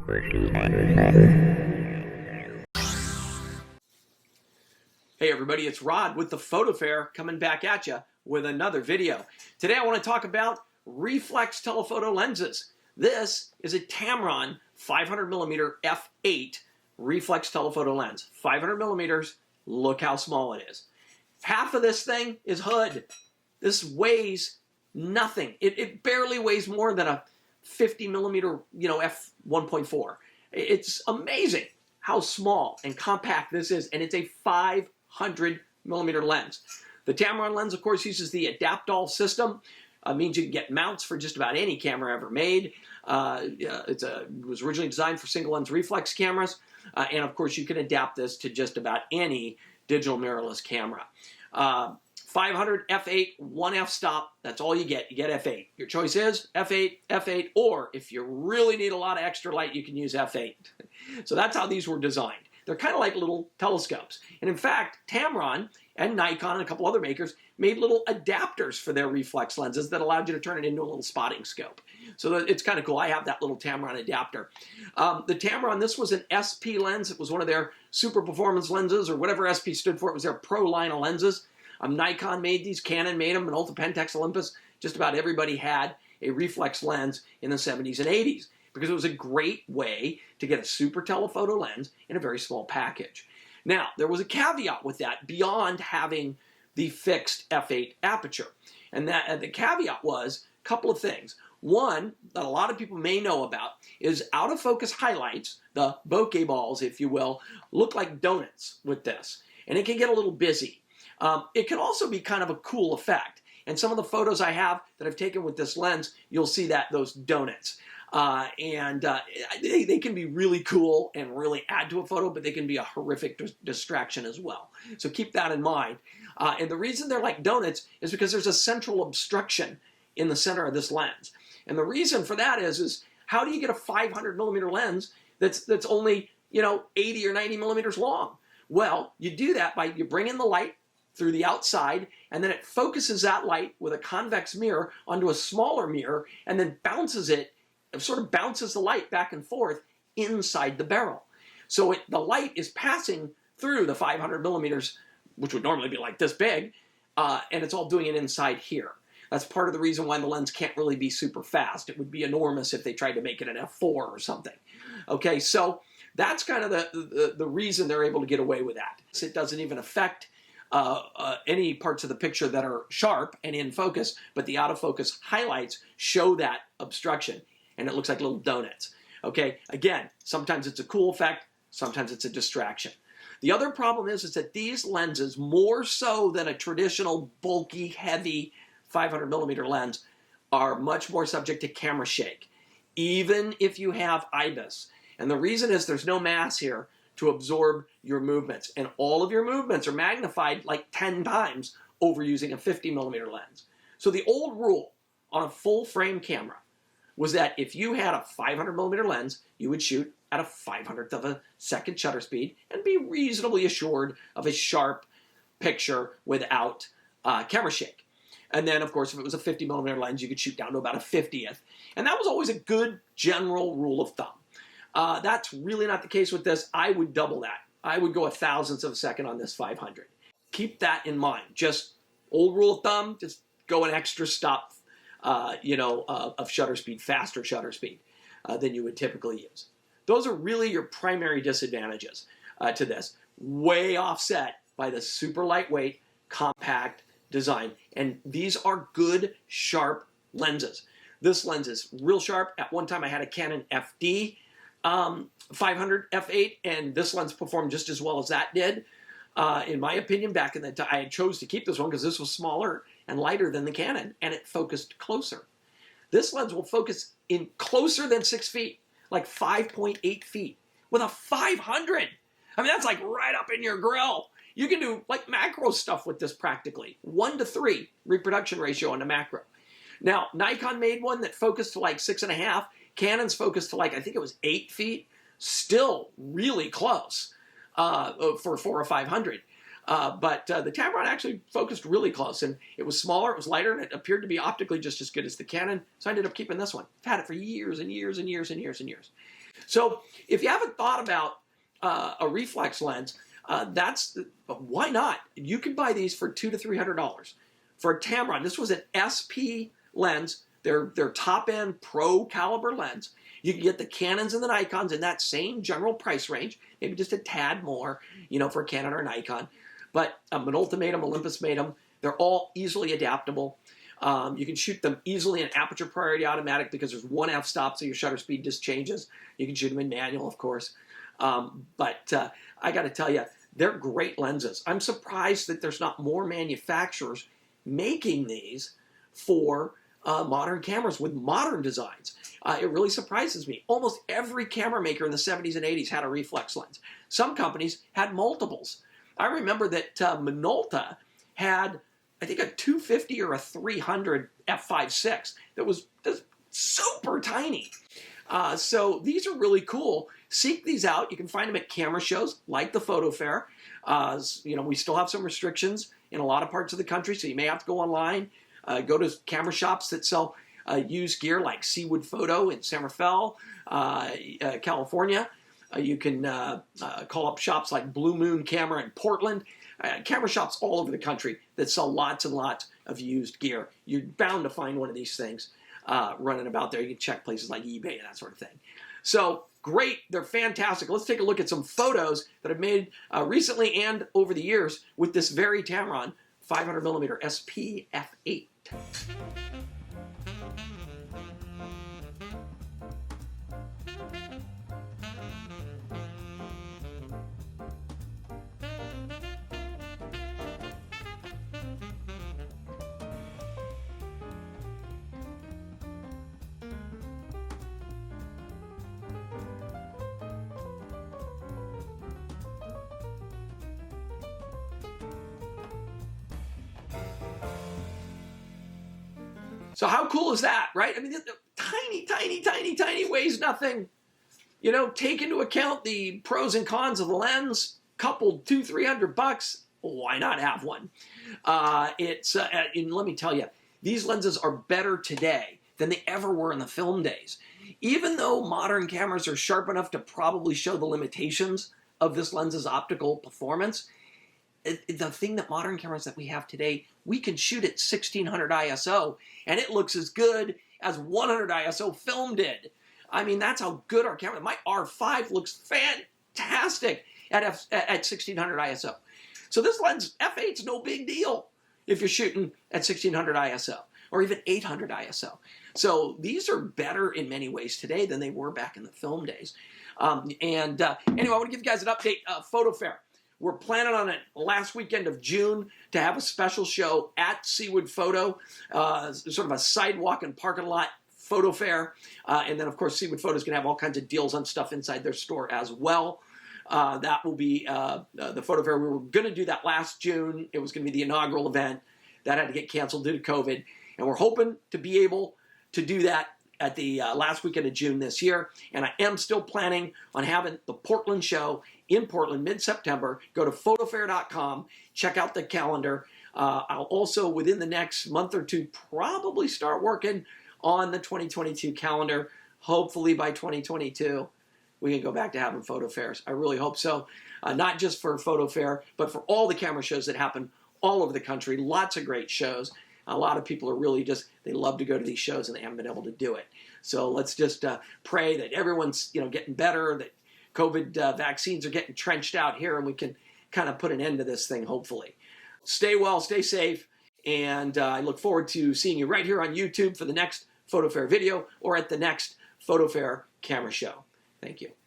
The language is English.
Hey everybody, it's Rod with the Photo Fair coming back at you with another video. Today I want to talk about reflex telephoto lenses. This is a Tamron 500mm f8 reflex telephoto lens. 500 millimeters, look how small it is. Half of this thing is hood. This weighs nothing. It barely weighs more than a 50mm, f1.4. It's amazing how small and compact this is, and it's a 500mm lens. The Tamron lens, of course, uses the Adaptall system. Means you can get mounts for just about any camera ever made. It was originally designed for single lens reflex cameras, and of course you can adapt this to just about any digital mirrorless camera. 500 f8, 1 f-stop, that's all you get. You get f8. Your choice is f8, f8, or if you really need a lot of extra light, you can use f8. So that's how these were designed. They're kind of like little telescopes. And in fact, Tamron and Nikon and a couple other makers made little adapters for their reflex lenses that allowed you to turn it into a little spotting scope. So it's kind of cool. I have that little Tamron adapter. The Tamron, this was an SP lens. It was one of their super performance lenses, or whatever SP stood for. It was their pro line of lenses. Nikon made these, Canon made them, and Ultra Pentax Olympus. Just about everybody had a reflex lens in the 70s and 80s because it was a great way to get a super telephoto lens in a very small package. Now, there was a caveat with that beyond having the fixed f8 aperture. And the caveat was a couple of things. One that a lot of people may know about is out of focus highlights, the bokeh balls, if you will, look like donuts with this. And it can get a little busy. It can also be kind of a cool effect. And some of the photos I have that I've taken with this lens, you'll see those donuts. They can be really cool and really add to a photo, but they can be a horrific distraction as well. So keep that in mind. And the reason they're like donuts is because there's a central obstruction in the center of this lens. And the reason for that is how do you get a 500mm lens that's only 80 or 90 millimeters long? Well, you do that by you bring in the light through the outside, and then it focuses that light with a convex mirror onto a smaller mirror, and then sort of bounces the light back and forth inside the barrel. So the light is passing through the 500 millimeters, which would normally be like this big, and it's all doing it inside here. That's part of the reason why the lens can't really be super fast. It would be enormous if they tried to make it an f4 or something. Okay, so that's kind of the reason they're able to get away with that. It doesn't even affect any parts of the picture that are sharp and in focus, but the out of focus highlights show that obstruction, and it looks like little donuts. Okay, again, sometimes it's a cool effect, sometimes it's a distraction. The other problem is that these lenses, more so than a traditional bulky, heavy 500mm lens, are much more subject to camera shake, even if you have IBIS. And the reason is there's no mass here to absorb your movements. And all of your movements are magnified like 10 times over using a 50mm lens. So the old rule on a full frame camera was that if you had a 500mm lens, you would shoot at a 500th of a second shutter speed and be reasonably assured of a sharp picture without camera shake. And then, of course, if it was a 50mm lens, you could shoot down to about a 50th. And that was always a good general rule of thumb. That's really not the case with this. I would double that. I would go 1,000th of a second on this 500. Keep that in mind. Just old rule of thumb, just go an extra stop, of shutter speed, faster shutter speed than you would typically use. Those are really your primary disadvantages to this. Way offset by the super lightweight, compact design. And these are good, sharp lenses. This lens is real sharp. At one time I had a Canon FD 500 f8, and this lens performed just as well as that did. In my opinion, back in the time, I chose to keep this one because this was smaller and lighter than the Canon, and it focused closer. This lens will focus in closer than 6 feet, like 5.8 feet, with a 500. I mean, that's like right up in your grill. You can do like macro stuff with this practically. 1:3 reproduction ratio on the macro. Now, Nikon made one that focused to like 6.5. Canon's focused to like, I think it was 8 feet. Still really close for 400 or 500. But the Tamron actually focused really close, and it was smaller, it was lighter, and it appeared to be optically just as good as the Canon, so I ended up keeping this one. I've had it for years and years and years and years and years. So if you haven't thought about a reflex lens, why not? You can buy these for $200 to $300 for a Tamron. This was an SP lens, their top end pro caliber lens. You can get the Canons and the Nikons in that same general price range, maybe just a tad more, for a Canon or Nikon. But Minolta made them, Olympus made them. They're all easily adaptable. You can shoot them easily in aperture priority automatic because there's one f-stop, so your shutter speed just changes. You can shoot them in manual, of course. But I got to tell you, they're great lenses. I'm surprised that there's not more manufacturers making these for modern cameras with modern designs. It really surprises me. Almost every camera maker in the 70s and 80s had a reflex lens. Some companies had multiples. I remember that Minolta had, I think, a 250 or a 300 f5.6 that was just super tiny. So these are really cool. Seek these out. You can find them at camera shows like the Photo Fair. We still have some restrictions in a lot of parts of the country, so you may have to go online. Go to camera shops that sell used gear like Seawood Photo in San Rafael, California. You can call up shops like Blue Moon Camera in Portland. Camera shops all over the country that sell lots and lots of used gear. You're bound to find one of these things running about there. You can check places like eBay and that sort of thing. So great, they're fantastic. Let's take a look at some photos that I've made recently and over the years with this very Tamron 500mm SP f8. So how cool is that, right? I mean, tiny, tiny, tiny, tiny, weighs nothing. Take into account the pros and cons of the lens, coupled $200-300. Why not have one? And let me tell you, these lenses are better today than they ever were in the film days. Even though modern cameras are sharp enough to probably show the limitations of this lens's optical performance, the thing that modern cameras that we have today, we can shoot at 1600 ISO, and it looks as good as 100 ISO film did. I mean, that's how good our camera. My R5 looks fantastic at 1600 ISO. So this lens, f8's no big deal if you're shooting at 1600 ISO or even 800 ISO. So these are better in many ways today than they were back in the film days. Anyway, I want to give you guys an update. Photo Fair. We're planning on it last weekend of June to have a special show at Seawood Photo, sort of a sidewalk and parking lot photo fair. And then, of course, Seawood Photo is going to have all kinds of deals on stuff inside their store as well. That will be the photo fair. We were going to do that last June. It was going to be the inaugural event. That had to get canceled due to COVID. And we're hoping to be able to do that at the last weekend of June this year. And I am still planning on having the Portland show in Portland mid-September. Go to photofair.com, check out the calendar. I'll also, within the next month or two, probably start working on the 2022 calendar. Hopefully by 2022, we can go back to having photo fairs. I really hope so. Not just for Photo Fair, but for all the camera shows that happen all over the country. Lots of great shows. A lot of people are really they love to go to these shows and they haven't been able to do it. So let's just pray that everyone's getting better, that COVID vaccines are getting trenched out here, and we can kind of put an end to this thing, hopefully. Stay well, stay safe, and I look forward to seeing you right here on YouTube for the next Photo Fair video or at the next Photo Fair camera show. Thank you.